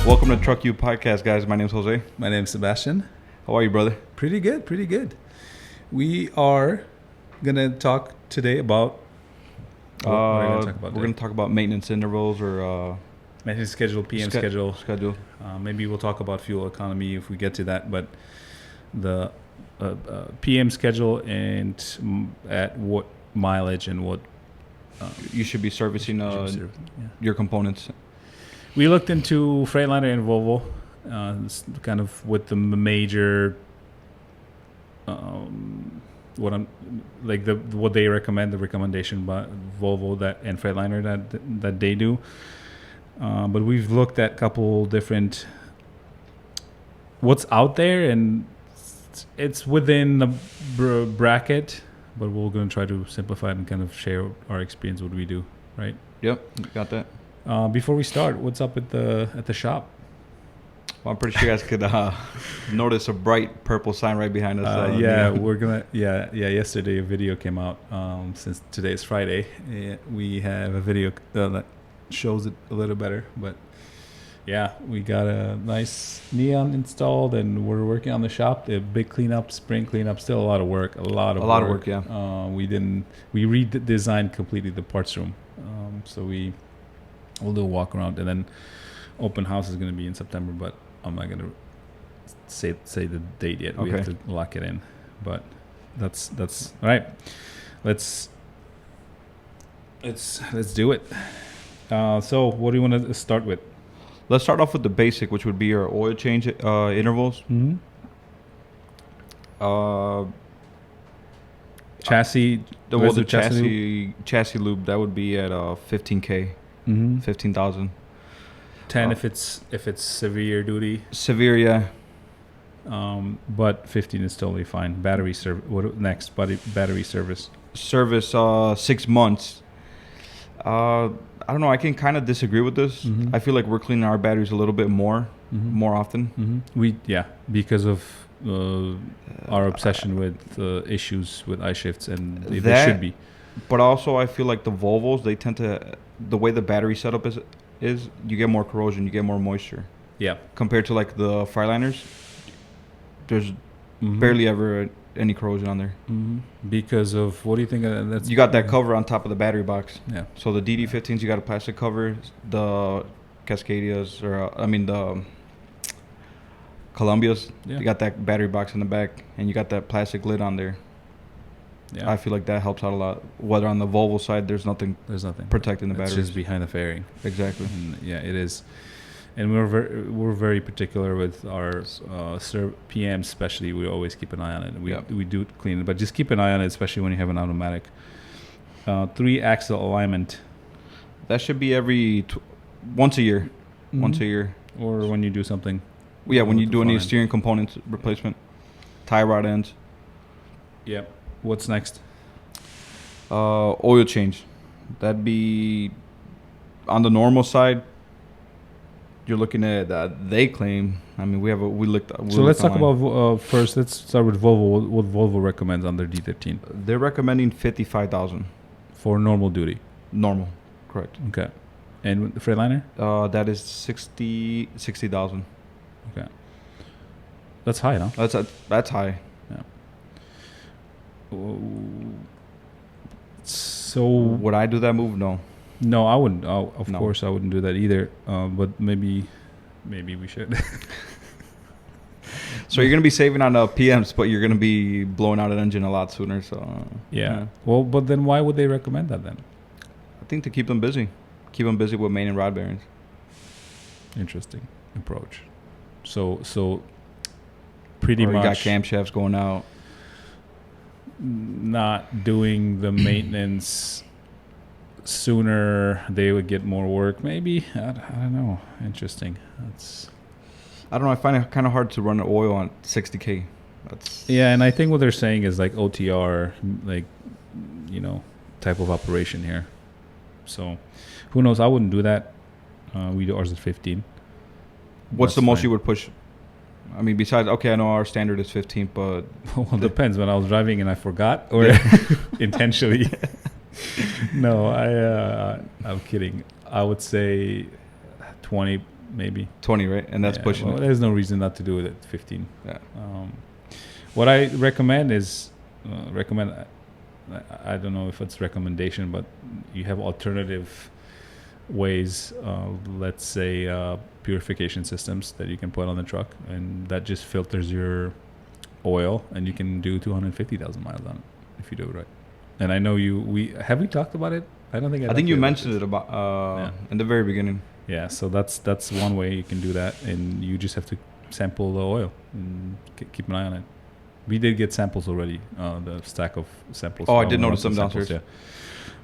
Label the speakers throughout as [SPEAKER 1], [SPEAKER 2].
[SPEAKER 1] Welcome to truckyyoo podcast, guys. My name's Jose.
[SPEAKER 2] My name's Sebastian.
[SPEAKER 1] How are you, brother?
[SPEAKER 2] Pretty good, pretty good. We are gonna talk today about. What are we gonna talk about?
[SPEAKER 1] We're gonna talk about maintenance intervals or
[SPEAKER 2] maintenance schedule, PM schedule. Maybe we'll talk about fuel economy if we get to that. But the PM schedule and at what mileage and what
[SPEAKER 1] you should be servicing your components.
[SPEAKER 2] We looked into Freightliner and Volvo, kind of with the major, what they recommend, the recommendation by Volvo and Freightliner that they do. But we've looked at a couple different what's out there, and it's within the bracket. But we're going to try to simplify it and kind of share our experience, what we do, right?
[SPEAKER 1] Yep, got that.
[SPEAKER 2] Before we start, what's up at the shop?
[SPEAKER 1] Well, I'm pretty sure you guys could notice a bright purple sign right behind us.
[SPEAKER 2] Yesterday a video came out. Since today is Friday, we have a video that shows it a little better. But yeah, we got a nice neon installed, and we're working on the shop. The big cleanup, spring cleanup, still a lot of work. A lot of work. Yeah. We redesigned completely the parts room. We'll do a walk around, and then open house is going to be in September, but I'm not going to say the date yet. We have to lock it in, but that's all right. Let's do it. So what do you want to start with?
[SPEAKER 1] Let's start off with the basic, which would be our oil change intervals.
[SPEAKER 2] Mm-hmm. Chassis.
[SPEAKER 1] Chassis lube, that would be at 15K.
[SPEAKER 2] Mm-hmm.
[SPEAKER 1] 15,000.
[SPEAKER 2] 10 if it's severe duty.
[SPEAKER 1] Severe, yeah.
[SPEAKER 2] But 15 is totally fine. Battery service. What next? Battery service.
[SPEAKER 1] Service 6 months. I don't know. I can kind of disagree with this.
[SPEAKER 2] Mm-hmm.
[SPEAKER 1] I feel like we're cleaning our batteries a little bit more often.
[SPEAKER 2] Mm-hmm. Because of our obsession with issues with I-shifts, and they should be.
[SPEAKER 1] But also, I feel like the Volvos, they tend to, the way the battery setup is you get more corrosion, you get more moisture.
[SPEAKER 2] Yeah.
[SPEAKER 1] Compared to like the Freightliner, there's barely ever any corrosion on there.
[SPEAKER 2] Mm-hmm. Because of, what do you think?
[SPEAKER 1] You got that cover on top of the battery box.
[SPEAKER 2] Yeah.
[SPEAKER 1] So the DD15s, you got a plastic cover. The Cascadias, the Columbias, you got that battery box in the back, and you got that plastic lid on there. Yeah. I feel like that helps out a lot. Whether on the Volvo side, there's nothing protecting the batteries.
[SPEAKER 2] It's just behind the fairing.
[SPEAKER 1] Exactly.
[SPEAKER 2] And it is. And we're very particular with our PM, especially. We always keep an eye on it. We do clean it, but just keep an eye on it, especially when you have an automatic. 3-axle alignment.
[SPEAKER 1] That should be once a year.
[SPEAKER 2] Mm-hmm.
[SPEAKER 1] Once a year.
[SPEAKER 2] Or when you do something.
[SPEAKER 1] Yeah, when you do any steering components replacement. Tie rod ends.
[SPEAKER 2] Yep. What's next?
[SPEAKER 1] Oil change. That'd be on the normal side. You're looking at they claim. I mean,
[SPEAKER 2] let's talk about first. Let's start with Volvo. What Volvo recommends on their D15?
[SPEAKER 1] They're recommending 55,000
[SPEAKER 2] for normal duty.
[SPEAKER 1] Normal, correct.
[SPEAKER 2] Okay. And the Freightliner?
[SPEAKER 1] That is 60,000.
[SPEAKER 2] Okay. That's high, no?
[SPEAKER 1] That's high.
[SPEAKER 2] So
[SPEAKER 1] would I do that move?
[SPEAKER 2] No, I wouldn't. Of course, I wouldn't do that either. But maybe we should.
[SPEAKER 1] So you're gonna be saving on PMs, but you're gonna be blowing out an engine a lot sooner. So
[SPEAKER 2] yeah. Well, but then why would they recommend that then?
[SPEAKER 1] I think to keep them busy with main and rod bearings.
[SPEAKER 2] Interesting approach. So pretty much
[SPEAKER 1] you got camshafts going out.
[SPEAKER 2] Not doing the maintenance sooner, they would get more work. Maybe I don't know. Interesting.
[SPEAKER 1] I don't know. I find it kind of hard to run oil on 60K.
[SPEAKER 2] And I think what they're saying is like OTR, type of operation here. So who knows? I wouldn't do that. We do ours at 15.
[SPEAKER 1] What's the most you would push? I mean, besides, I know our standard is 15, but...
[SPEAKER 2] Well, it depends. When I was driving and I forgot, or intentionally. No, I'm kidding. I would say 20 maybe
[SPEAKER 1] 20, right? And that's pushing
[SPEAKER 2] well,
[SPEAKER 1] it.
[SPEAKER 2] there's no reason not to do it at 15.
[SPEAKER 1] Yeah.
[SPEAKER 2] What I recommend is I don't know if it's recommendation, but you have alternative ways, let's say purification systems that you can put on the truck, and that just filters your oil, and you can do 250,000 miles on it if you do it right. And I know we talked about it. I don't think
[SPEAKER 1] I think you mentioned it about in the very beginning.
[SPEAKER 2] Yeah, so that's one way you can do that, and you just have to sample the oil and keep an eye on it. We did get samples already, the stack of samples.
[SPEAKER 1] Oh, I did notice them downstairs.
[SPEAKER 2] Yeah.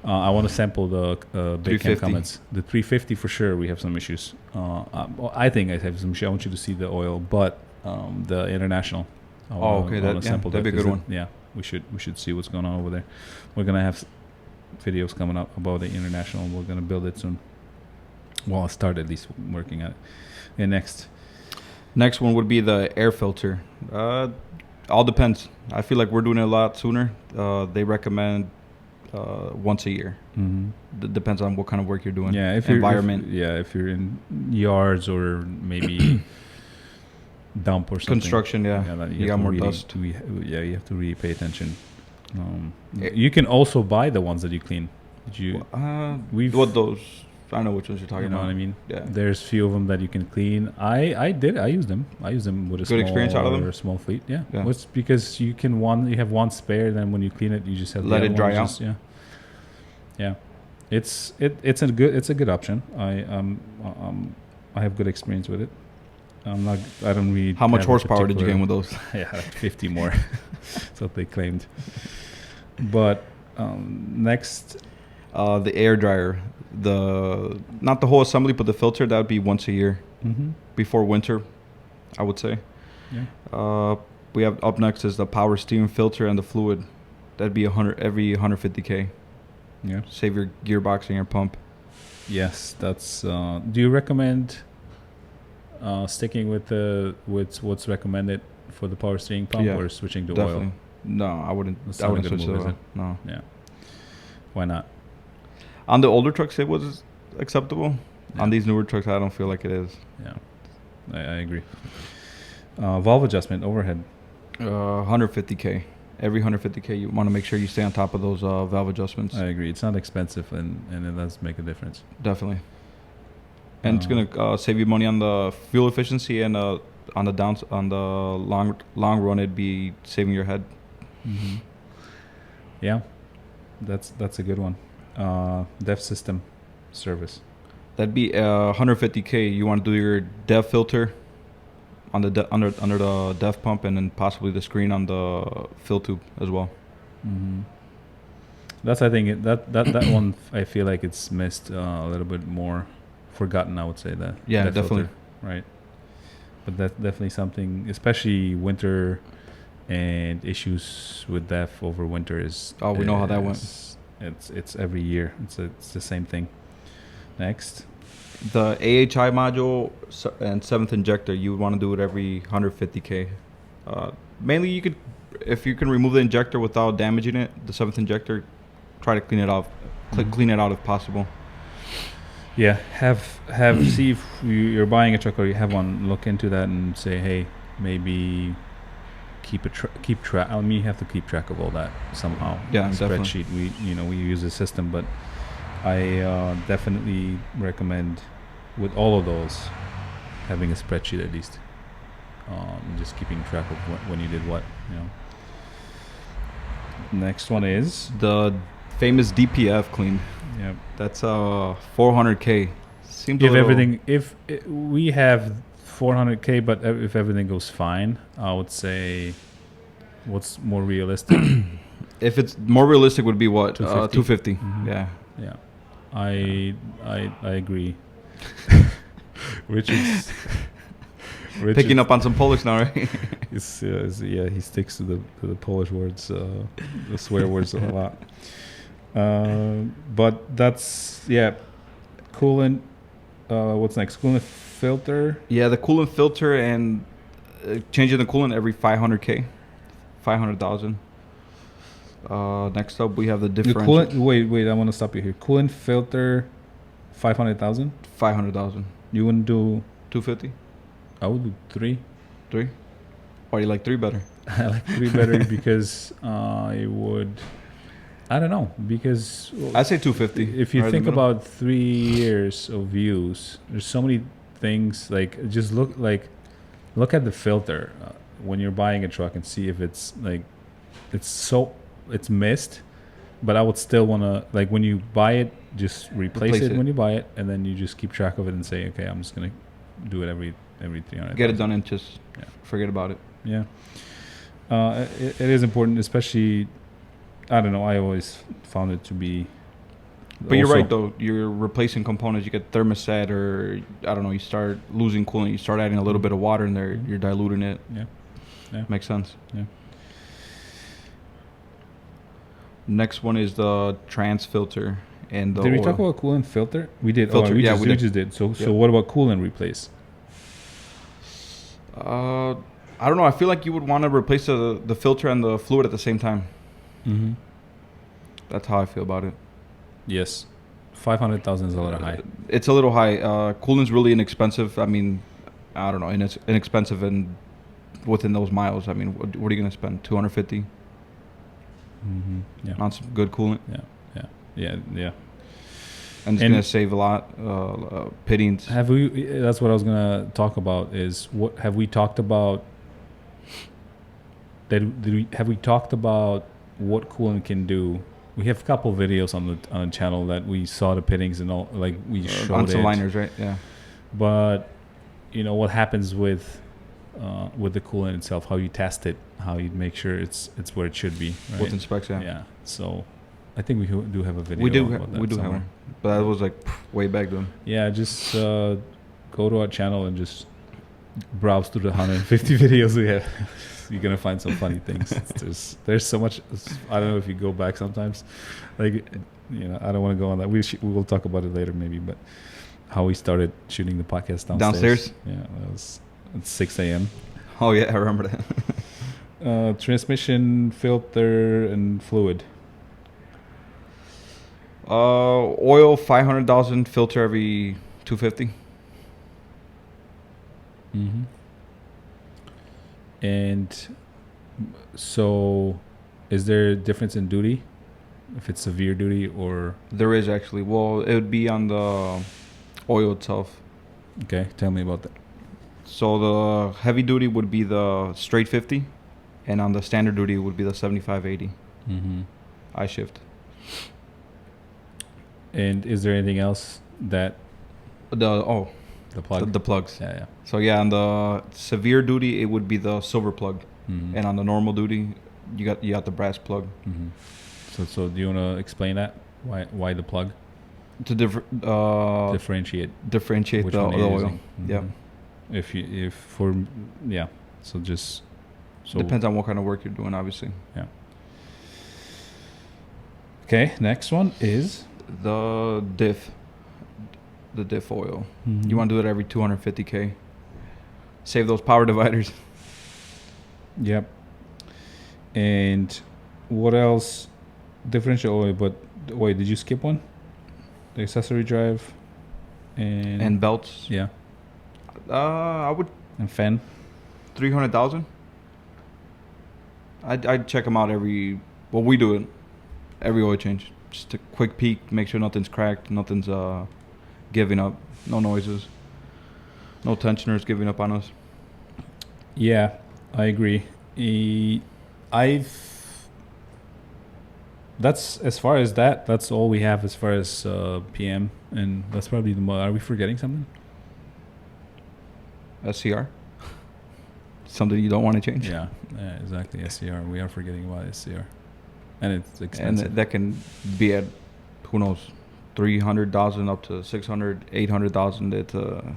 [SPEAKER 2] I want to sample the Bacon
[SPEAKER 1] 350.
[SPEAKER 2] comments. The 350 for sure, we have some issues. I think I have some issues. I want you to see the oil, but the International.
[SPEAKER 1] Okay, that'd be a good one.
[SPEAKER 2] Yeah, we should see what's going on over there. We're gonna have videos coming up about the International. We're gonna build it soon. Well, I started at least working at it. And next one would be the air filter. All depends. I feel like we're doing it a lot sooner. They recommend once a year. Mm-hmm.
[SPEAKER 1] Depends on what kind of work you're doing.
[SPEAKER 2] Yeah, if
[SPEAKER 1] environment.
[SPEAKER 2] if you're in yards or maybe dump or something.
[SPEAKER 1] Construction, yeah. You got more dust.
[SPEAKER 2] You have to really pay attention. You can also buy the ones that you clean.
[SPEAKER 1] What those? I know which ones you're talking about.
[SPEAKER 2] You know what I mean?
[SPEAKER 1] Yeah.
[SPEAKER 2] There's few of them that you can clean. I use them. I use them with a
[SPEAKER 1] good experience out of them.
[SPEAKER 2] Or a small fleet. Yeah.
[SPEAKER 1] Yeah.
[SPEAKER 2] It's because you have one spare. Then when you clean it, you just have
[SPEAKER 1] let it dry out.
[SPEAKER 2] Yeah. It's a good option. I have good experience with it. I don't really.
[SPEAKER 1] How much horsepower did you gain with those?
[SPEAKER 2] Yeah, 50 more. That's what they claimed. But next,
[SPEAKER 1] the air dryer, not the whole assembly, but the filter, that would be once a year.
[SPEAKER 2] Mm-hmm.
[SPEAKER 1] Before winter, I would say.
[SPEAKER 2] Yeah.
[SPEAKER 1] We have up next is the power steering filter and the fluid. That'd be every 150K.
[SPEAKER 2] Yeah.
[SPEAKER 1] Save your gearbox and your pump.
[SPEAKER 2] Yes, that's. Do you recommend sticking with what's recommended for the power steering pump, or switching to
[SPEAKER 1] definitely.
[SPEAKER 2] oil?
[SPEAKER 1] No, I wouldn't.
[SPEAKER 2] That's
[SPEAKER 1] I
[SPEAKER 2] not a
[SPEAKER 1] wouldn't
[SPEAKER 2] good
[SPEAKER 1] switch
[SPEAKER 2] move,
[SPEAKER 1] to
[SPEAKER 2] is
[SPEAKER 1] oil. No.
[SPEAKER 2] Yeah. Why not?
[SPEAKER 1] On the older trucks, it was acceptable.
[SPEAKER 2] Yeah.
[SPEAKER 1] On these newer trucks, I don't feel like it is.
[SPEAKER 2] Yeah, I agree. Valve adjustment overhead.
[SPEAKER 1] 150K. Every 150K, you want to make sure you stay on top of those valve adjustments.
[SPEAKER 2] I agree. It's not expensive, and it does make a difference.
[SPEAKER 1] Definitely. And it's gonna save you money on the fuel efficiency, and on the long run, it'd be saving your head.
[SPEAKER 2] Mm-hmm. Yeah, that's a good one. DEF system service.
[SPEAKER 1] That'd be 150K. You want to do your DEF filter on the under the DEF pump, and then possibly the screen on the fill tube as well.
[SPEAKER 2] Mm-hmm. That's that one. I feel like it's missed a little bit more, forgotten. I would say that.
[SPEAKER 1] Yeah,
[SPEAKER 2] DEF
[SPEAKER 1] definitely.
[SPEAKER 2] Filter, right. But that's definitely something, especially winter, and issues with DEF over winter is.
[SPEAKER 1] Oh, we know how that went.
[SPEAKER 2] It's every year. It's the same thing. Next.
[SPEAKER 1] The AHI module and 7th injector, you would want to do it every 150K. Mainly, if you can remove the injector without damaging it, the 7th injector, try to clean it off. Clean it out if possible.
[SPEAKER 2] Yeah, have see if you're buying a truck or you have one. Look into that and say, hey, maybe keep track. I mean, you have to keep track of all that somehow.
[SPEAKER 1] Yeah,
[SPEAKER 2] spreadsheet. We use a system, but I definitely recommend with all of those having a spreadsheet at least, and just keeping track of when you did what. Next one is
[SPEAKER 1] the famous Dpf Clean.
[SPEAKER 2] Yeah,
[SPEAKER 1] that's 400K. Seems
[SPEAKER 2] if we have 400K, but if everything goes fine, I would say what's more realistic.
[SPEAKER 1] If it's more realistic, would be what
[SPEAKER 2] 250.
[SPEAKER 1] 250.
[SPEAKER 2] Mm-hmm.
[SPEAKER 1] Yeah.
[SPEAKER 2] I agree. Richard's
[SPEAKER 1] picking up on some Polish now, right?
[SPEAKER 2] he sticks to the Polish words, the swear words a lot. But that's coolant. What's next? Coolant filter.
[SPEAKER 1] Yeah, the coolant filter and changing the coolant every 500K, 500,000. Next up, we have the differential.
[SPEAKER 2] Wait, I want to stop you here. Coolant filter, 500,000.
[SPEAKER 1] 500,000.
[SPEAKER 2] You wouldn't do
[SPEAKER 1] 250?
[SPEAKER 2] I would do 3.
[SPEAKER 1] 3? Or you like 3 better?
[SPEAKER 2] I like 3 better because I would. I don't know, because
[SPEAKER 1] I'd say 250.
[SPEAKER 2] if you
[SPEAKER 1] right in
[SPEAKER 2] think
[SPEAKER 1] the middle.
[SPEAKER 2] about 3 years of use, there's so many things. Like, just look at the filter when you're buying a truck and see if it's like it's missed. But I would still want to, like, when you buy it, just replace it when you buy it, and then you just keep track of it and say, okay, I'm just gonna do it every 300.
[SPEAKER 1] Get it done and just
[SPEAKER 2] Yeah.
[SPEAKER 1] forget about it.
[SPEAKER 2] Yeah. It is important, especially. I don't know. I always found it to be.
[SPEAKER 1] But you're right, though. You're replacing components. You get thermostat, or I don't know. You start losing coolant. You start adding a little bit of water in there. You're diluting it.
[SPEAKER 2] Yeah.
[SPEAKER 1] Makes sense.
[SPEAKER 2] Yeah.
[SPEAKER 1] Next one is the trans filter and the
[SPEAKER 2] Did we
[SPEAKER 1] oil.
[SPEAKER 2] talk about coolant filter? We did.
[SPEAKER 1] Filter,
[SPEAKER 2] we
[SPEAKER 1] yeah,
[SPEAKER 2] just did. So
[SPEAKER 1] Yep.
[SPEAKER 2] what about coolant replace?
[SPEAKER 1] I don't know. I feel like you would want to replace the filter and the fluid at the same time.
[SPEAKER 2] Mm-hmm.
[SPEAKER 1] That's how I feel about it.
[SPEAKER 2] Yes, 500,000 is a little high.
[SPEAKER 1] It's a little high. Coolant's really inexpensive. I mean, I don't know. And it's inexpensive and within those miles. I mean, what are you going to spend? 250
[SPEAKER 2] Mm-hmm. Yeah.
[SPEAKER 1] on some good coolant?
[SPEAKER 2] Yeah.
[SPEAKER 1] And it's going to save a lot. Pittings.
[SPEAKER 2] Have we? That's what I was gonna talk about. Is what have we talked about? Have we talked about what coolant can do? We have a couple videos on the channel that we saw the pittings and all. Like, we showed
[SPEAKER 1] On some
[SPEAKER 2] it.
[SPEAKER 1] liners, right? Yeah.
[SPEAKER 2] But what happens with the coolant itself? How you test it? How you make sure it's where it should be? Right?
[SPEAKER 1] Within specs, yeah.
[SPEAKER 2] Yeah. So I think we do have a video.
[SPEAKER 1] We do.
[SPEAKER 2] about that
[SPEAKER 1] We do have
[SPEAKER 2] somewhere.
[SPEAKER 1] one. But that was like way back then.
[SPEAKER 2] Yeah, just go to our channel and just browse through the 150 videos we have. You're gonna find some funny things. There's so much. I don't know if you go back sometimes. Like, I don't want to go on that. We will talk about it later maybe. But how we started shooting the podcast downstairs. Yeah, that was at 6 a.m.
[SPEAKER 1] Oh yeah, I remember that.
[SPEAKER 2] Transmission, filter, and fluid.
[SPEAKER 1] Oil 500,000, filter every 250.
[SPEAKER 2] Mm-hmm. And so, is there a difference in duty? If it's severe duty or...
[SPEAKER 1] There is actually. Well, it would be on the oil itself.
[SPEAKER 2] Okay, tell me about that.
[SPEAKER 1] So the heavy duty would be the straight 50, and on the standard duty it would be the 75/80
[SPEAKER 2] Mm-hmm.
[SPEAKER 1] I shift.
[SPEAKER 2] And is there anything else that
[SPEAKER 1] The
[SPEAKER 2] plug?
[SPEAKER 1] the plugs.
[SPEAKER 2] Yeah.
[SPEAKER 1] So yeah, on the severe duty it would be the silver plug,
[SPEAKER 2] Mm-hmm.
[SPEAKER 1] and on the normal duty you got the brass plug.
[SPEAKER 2] Mm-hmm. So do you want to explain that? Why the plug?
[SPEAKER 1] To
[SPEAKER 2] Differentiate
[SPEAKER 1] differentiate
[SPEAKER 2] which
[SPEAKER 1] the
[SPEAKER 2] one you're
[SPEAKER 1] oil.
[SPEAKER 2] using.
[SPEAKER 1] Yeah.
[SPEAKER 2] So just
[SPEAKER 1] Depends on what kind of work you're doing, obviously.
[SPEAKER 2] Yeah. Okay, next one is
[SPEAKER 1] The diff oil.
[SPEAKER 2] Mm-hmm.
[SPEAKER 1] You want to do it every 250K. Save those power dividers.
[SPEAKER 2] Yep. And what else? Differential oil, but wait, did you skip one? The accessory drive
[SPEAKER 1] And belts.
[SPEAKER 2] yeah,
[SPEAKER 1] I would
[SPEAKER 2] and fan.
[SPEAKER 1] 300,000. I'd check them out we do it every oil change. Just a quick peek, make sure nothing's cracked, nothing's giving up, no noises, no tensioners giving up on us.
[SPEAKER 2] Yeah, I agree. That's as far as that. That's all we have as far as PM, and that's probably the most. Are we forgetting something?
[SPEAKER 1] SCR. Something you don't want to change.
[SPEAKER 2] Yeah, exactly. SCR. We are forgetting about SCR, and it's
[SPEAKER 1] And
[SPEAKER 2] expensive.
[SPEAKER 1] that can be at, who knows, 300,000 up to 600, 800,000.
[SPEAKER 2] It's a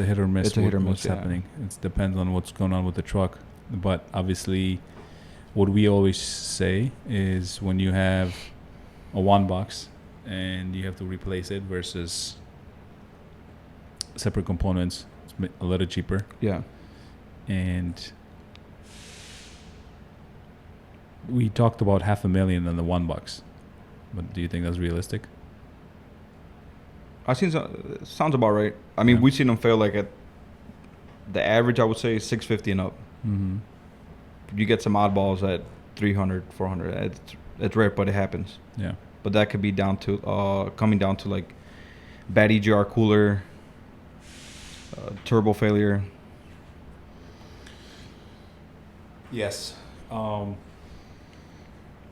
[SPEAKER 2] hit or miss.
[SPEAKER 1] It's a hit or miss,
[SPEAKER 2] What's
[SPEAKER 1] yeah.
[SPEAKER 2] happening? It depends on what's going on with the truck. But obviously, what we always say is when you have a one box and you have to replace it versus separate components, it's a little cheaper.
[SPEAKER 1] Yeah.
[SPEAKER 2] And we talked about $500,000 on the $1, but do you think that's realistic?
[SPEAKER 1] I seen sounds about right. I mean,
[SPEAKER 2] Yeah.
[SPEAKER 1] we've seen them fail like at the average. I would say 650 and up.
[SPEAKER 2] Mm-hmm.
[SPEAKER 1] You get some oddballs at 300, 400. It's rare, but it happens.
[SPEAKER 2] Yeah.
[SPEAKER 1] But that could be down to coming down to like bad EGR cooler, turbo failure.
[SPEAKER 2] Yes.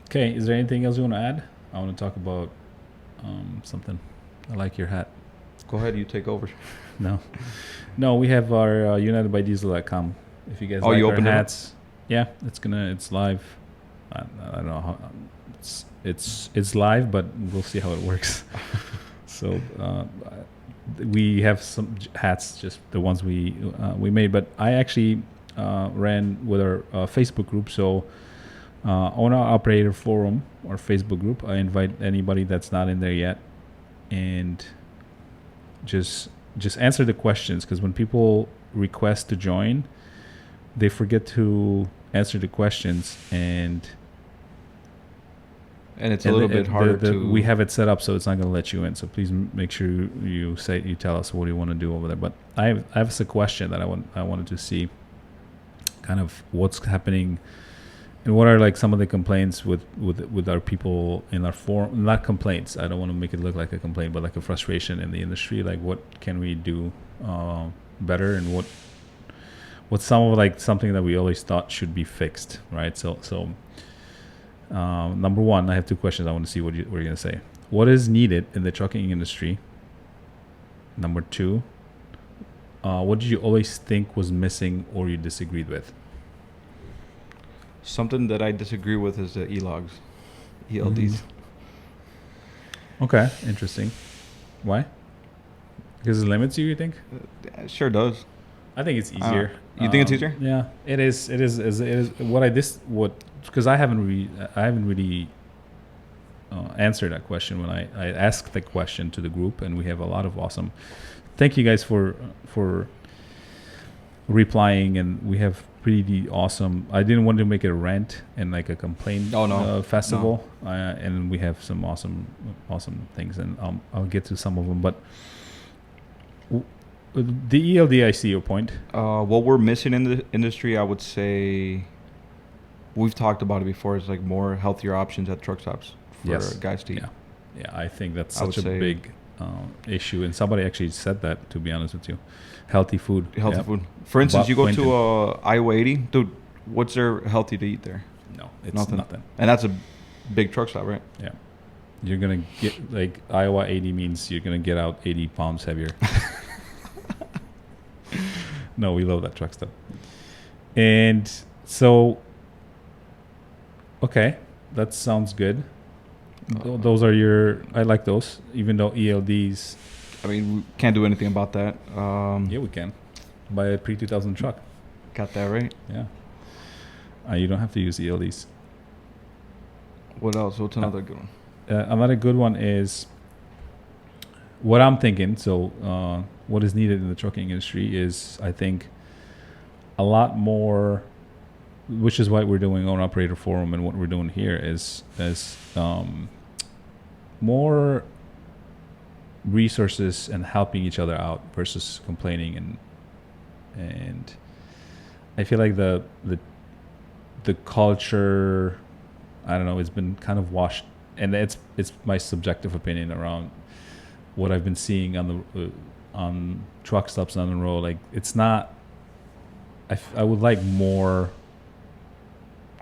[SPEAKER 2] Okay. Is there anything else you want to add? I want to talk about something. I like your hat.
[SPEAKER 1] Go ahead, you take over.
[SPEAKER 2] No, we have our UnitedByDiesel.com. If you guys like
[SPEAKER 1] You
[SPEAKER 2] our
[SPEAKER 1] opened it up?
[SPEAKER 2] hats, yeah, it's live. I don't know how it's live, but we'll see how it works. So we have some hats, just the ones we made. But I actually ran with our Facebook group. So on our operator forum, our Facebook group, I invite anybody that's not in there yet, and just answer the questions, because when people request to join, they forget to answer the questions, and
[SPEAKER 1] it's a little bit harder to.
[SPEAKER 2] We have it set up so it's not going to let you in. So please make sure you tell us what you want to do over there. But I have a question that I wanted to see, kind of what's happening, and what are like some of the complaints with our people in our forum. Not complaints. I don't want to make it look like a complaint, but like a frustration in the industry. Like, what can we do better, and what's some of like something that we always thought should be fixed, right? So number one, I have two questions. I want to see what you're going to say. What is needed in the trucking industry? Number two, what did you always think was missing or you disagreed with?
[SPEAKER 1] Something that I disagree with is the ELDs.
[SPEAKER 2] Okay, interesting. Why? Because it limits you think?
[SPEAKER 1] It sure does.
[SPEAKER 2] I think it's easier.
[SPEAKER 1] You think it's easier?
[SPEAKER 2] Yeah, it is. It is. Because I haven't really answered that question when I asked the question to the group, and we have a lot of awesome. Thank you guys for replying, and we have pretty awesome. I didn't want to make it a rant and like a complaint festival, and we have some awesome things, and I'll get to some of them. But the ELD, I see your point.
[SPEAKER 1] What we're missing in the industry, I would say, we've talked about it before, is like more healthier options at truck stops for guys to eat.
[SPEAKER 2] Yeah, I think that's such a big issue, and somebody actually said that, to be honest with you. Healthy food.
[SPEAKER 1] Food. For instance, you go to Iowa 80, dude, what's there healthy to eat there?
[SPEAKER 2] No, it's nothing.
[SPEAKER 1] And that's a big truck stop, right?
[SPEAKER 2] Yeah. You're going to get, like, Iowa 80 means you're going to get out 80 pounds heavier. No, we love that truck stop. And so, okay, that sounds good. Those are I like those, even though ELDs.
[SPEAKER 1] I mean, we can't do anything about that.
[SPEAKER 2] Yeah, we can. Buy a pre-2000 truck.
[SPEAKER 1] Got that right?
[SPEAKER 2] Yeah. You don't have to use ELDs.
[SPEAKER 1] What else? What's another good one?
[SPEAKER 2] Another good one is what I'm thinking. So what is needed in the trucking industry is, I think, a lot more, which is why we're doing on Operator Forum, and what we're doing here is more resources and helping each other out versus complaining, and I feel like the culture, I don't know, it's been kind of washed, and it's my subjective opinion around what I've been seeing on truck stops on the road. Like, it's not. I would like more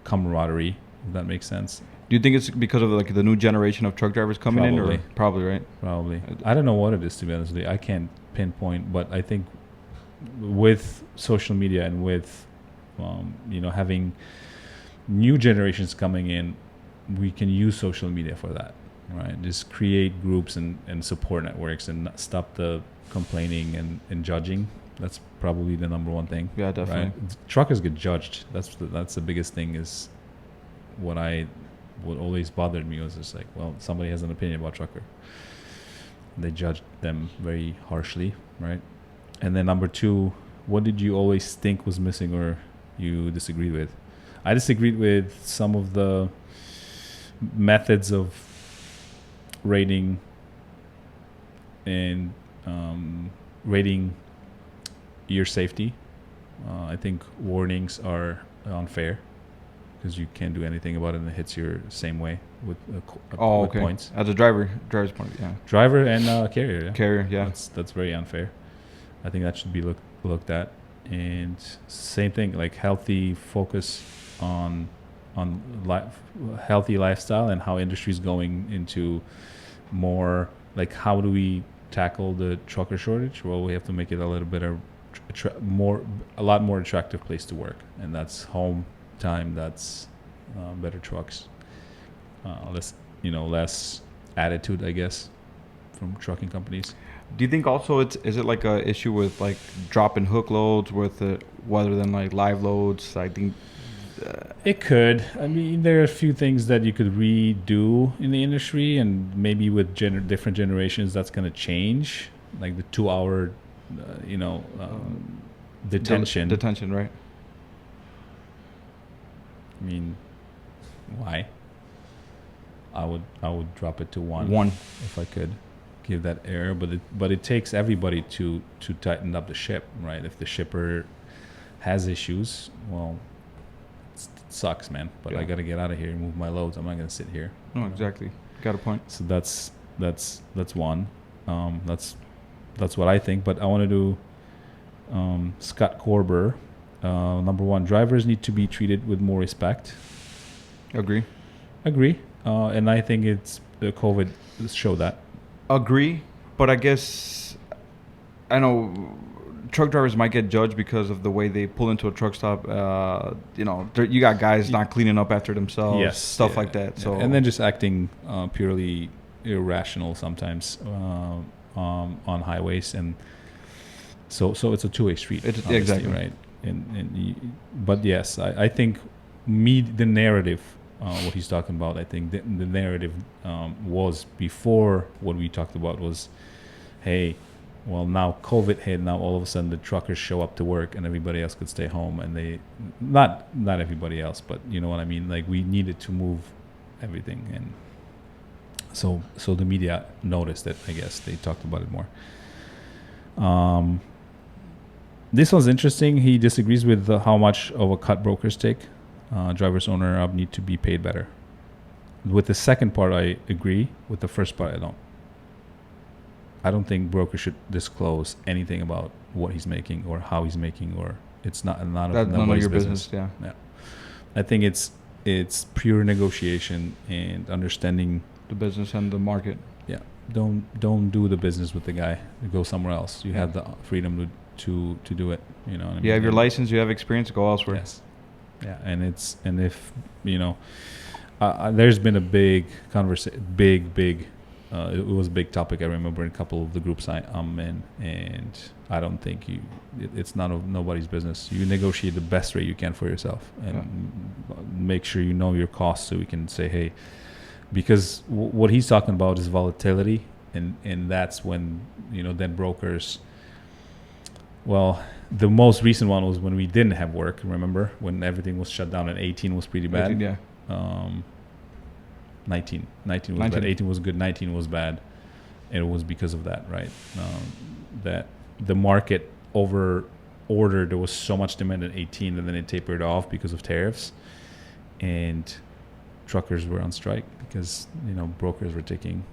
[SPEAKER 2] camaraderie, if that makes sense.
[SPEAKER 1] Do you think it's because of like the new generation of truck drivers coming in? Or probably, right?
[SPEAKER 2] Probably. I don't know what it is, to be honest with you. I can't pinpoint, but I think with social media and with having new generations coming in, we can use social media for that, right? Just create groups and support networks, and stop the complaining and judging. That's probably the number one thing.
[SPEAKER 1] Yeah, definitely.
[SPEAKER 2] Right? Truckers get judged. That's the biggest thing. Is what always bothered me was just like, well, somebody has an opinion about trucker. They judge them very harshly, right? And then number two, what did you always think was missing or you disagreed with? I disagreed with some of the methods of rating and rating your safety. I think warnings are unfair because you can't do anything about it and it hits your same way with points.
[SPEAKER 1] As a driver's point, yeah.
[SPEAKER 2] Driver and carrier. Yeah.
[SPEAKER 1] Carrier, yeah.
[SPEAKER 2] That's very unfair. I think that should be looked at. And same thing, like healthy focus on healthy lifestyle and how industry is going into more like how do we tackle the trucker shortage? Well, we have to make it a little bit a lot more attractive place to work, and that's home time. That's better trucks, less attitude, I guess, from trucking companies.
[SPEAKER 1] Do you think also is it like a issue with like dropping hook loads with it rather than like live loads? I think
[SPEAKER 2] it could. I mean, there are a few things that you could redo in the industry, and maybe with different generations, that's going to change. Like the 2-hour, detention.
[SPEAKER 1] Detention, right?
[SPEAKER 2] I mean, why? I would drop it to one if I could give that air, but it takes everybody to tighten up the ship, right? If the shipper has issues, well, it sucks, man. But I got to get out of here and move my loads. I'm not going to sit here.
[SPEAKER 1] No, exactly. Got a point.
[SPEAKER 2] So that's one. That's what I think. But I want to do Scott Korber. Number one, drivers need to be treated with more respect.
[SPEAKER 1] Agree.
[SPEAKER 2] And I think it's COVID showed that. Agree,
[SPEAKER 1] but I guess I know truck drivers might get judged because of the way they pull into a truck stop. You got guys not cleaning up after themselves, stuff like that. So
[SPEAKER 2] and then just acting purely irrational sometimes on highways, and so it's a two-way street.
[SPEAKER 1] Exactly
[SPEAKER 2] right. But yes, I think the narrative. What he's talking about, I think the narrative was before what we talked about was, hey, well, now COVID hit, now all of a sudden the truckers show up to work and everybody else could stay home, and they not everybody else, but you know what I mean, like we needed to move everything, and so the media noticed it. I guess they talked about it more. This one's interesting. He disagrees with how much of a cut brokers take. Drivers owner up need to be paid better. With the second part, I agree. With the first part, I don't. I don't think brokers should disclose anything about what he's making or how he's making, or it's not none of your business. Yeah. I think it's pure negotiation and understanding
[SPEAKER 1] the business and the market.
[SPEAKER 2] Yeah. Don't do the business with the guy. Go somewhere else. You have the freedom to do it. You know what I mean?
[SPEAKER 1] You have your license. You have experience. Go elsewhere.
[SPEAKER 2] Yes. Yeah, and if there's been a big conversation, it was a big topic. I remember in a couple of the groups I'm in, and I don't think it's none of nobody's business. You negotiate the best rate you can for yourself, and make sure you know your costs so we can say, hey, because what he's talking about is volatility, and that's when then brokers. Well, the most recent one was when we didn't have work. Remember when everything was shut down and 18 was pretty bad.
[SPEAKER 1] 18, yeah.
[SPEAKER 2] 19 was bad. 18 was good. 19 was bad, and it was because of that, right? That the market over ordered. There was so much demand in 18, and then it tapered off because of tariffs, and truckers were on strike because brokers were taking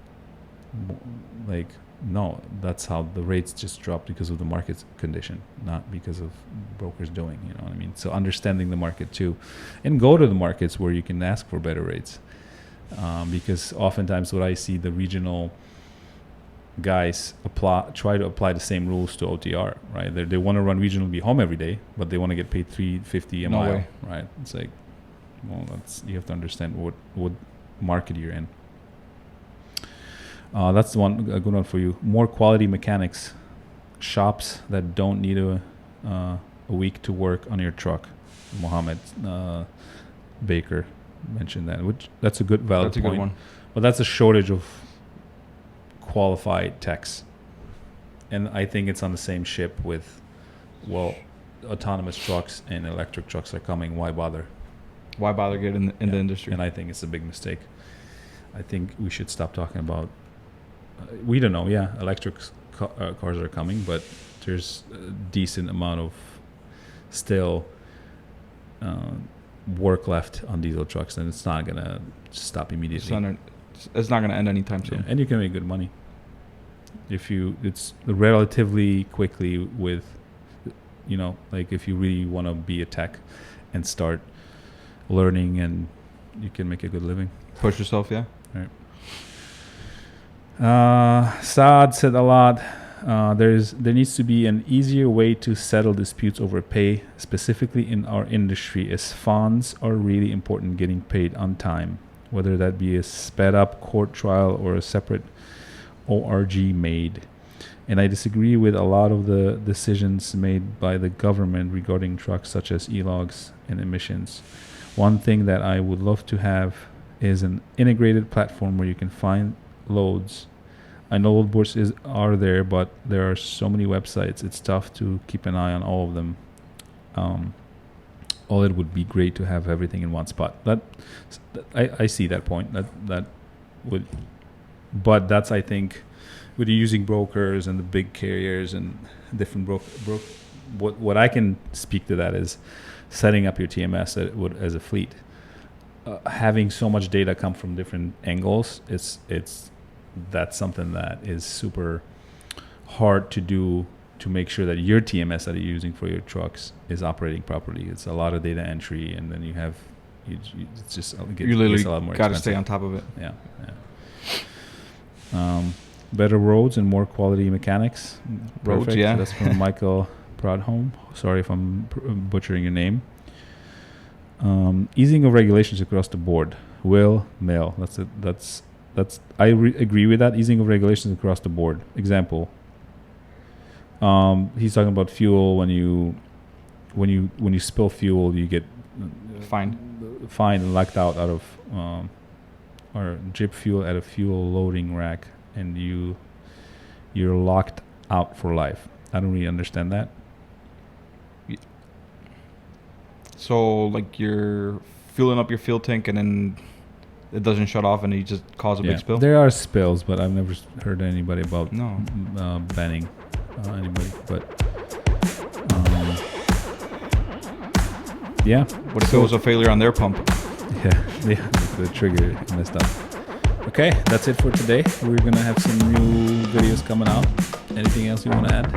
[SPEAKER 2] No, that's how the rates just dropped because of the market condition, not because of brokers doing, you know what I mean? So understanding the market too, and go to the markets where you can ask for better rates. Because oftentimes what I see, the regional guys try to apply the same rules to OTR, right? They want to run regional, be home every day, but they want to get paid $3.50 a mile, way. Right? It's like, well, you have to understand what market you're in. That's the one, a good one for you. More quality mechanics, shops that don't need a week to work on your truck. Mohammed Baker mentioned that, which that's a valid point. That's a good one. But that's a shortage of qualified techs, and I think it's on the same ship with, autonomous trucks and electric trucks are coming. Why bother?
[SPEAKER 1] Why bother getting in the industry?
[SPEAKER 2] And I think it's a big mistake. I think we should stop talking about we don't know. Yeah, electric cars are coming, but there's a decent amount of still work left on diesel trucks, and it's not gonna stop immediately.
[SPEAKER 1] It's not gonna end anytime soon.
[SPEAKER 2] Yeah, and you can make good money if it's relatively quickly with, like if you really want to be a tech and start learning, and you can make a good living.
[SPEAKER 1] Push yourself, yeah.
[SPEAKER 2] Right. Saad said a lot. There needs to be an easier way to settle disputes over pay, specifically in our industry, as funds are really important getting paid on time, whether that be a sped up court trial or a separate ORG made. And I disagree with a lot of the decisions made by the government regarding trucks such as e-logs and emissions. One thing that I would love to have is an integrated platform where you can find loads. I know load boards are there, but there are so many websites. It's tough to keep an eye on all of them. All it would be great to have everything in one spot. I see that point. That would, but that's, I think, with using brokers and the big carriers and different what I can speak to that is setting up your TMS as a fleet. Having so much data come from different angles, that's something that is super hard to do, to make sure that your TMS that you're using for your trucks is operating properly. It's a lot of data entry, and then you it's just
[SPEAKER 1] you literally
[SPEAKER 2] a lot more
[SPEAKER 1] got to
[SPEAKER 2] expensive.
[SPEAKER 1] stay on top of it.
[SPEAKER 2] Yeah. Better roads and more quality mechanics.
[SPEAKER 1] Roads,
[SPEAKER 2] Perfect.
[SPEAKER 1] yeah.
[SPEAKER 2] That's from Michael Prodholm. Sorry if I'm butchering your name. Easing of regulations across the board. Will Mail. That's it. I agree with that. Easing of regulations across the board. Example. He's talking about fuel. When you spill fuel, you get
[SPEAKER 1] fined
[SPEAKER 2] and locked out of or drip fuel at a fuel loading rack, and you're locked out for life. I don't really understand that.
[SPEAKER 1] So like you're filling up your fuel tank and then it doesn't shut off and you just cause a big spill? There
[SPEAKER 2] are spills, but I've never heard anybody about banning anybody. But yeah.
[SPEAKER 1] What if it was a failure on their pump?
[SPEAKER 2] Yeah, the trigger messed up. Okay, that's it for today. We're gonna have some new videos coming out. Anything else you want to add?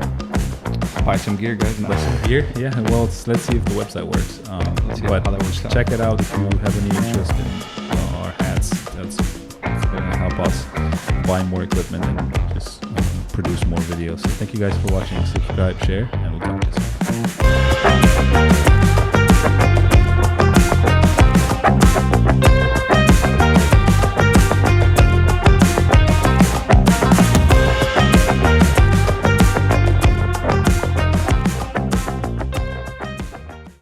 [SPEAKER 1] Buy some gear, guys.
[SPEAKER 2] Buy some gear? Yeah. Well, let's see if the website works.
[SPEAKER 1] Let's see how that works out.
[SPEAKER 2] Check it out if you have any interest in our hats. That's gonna help us buy more equipment and just produce more videos. So thank you guys for watching. Subscribe, share, and we'll talk to you soon.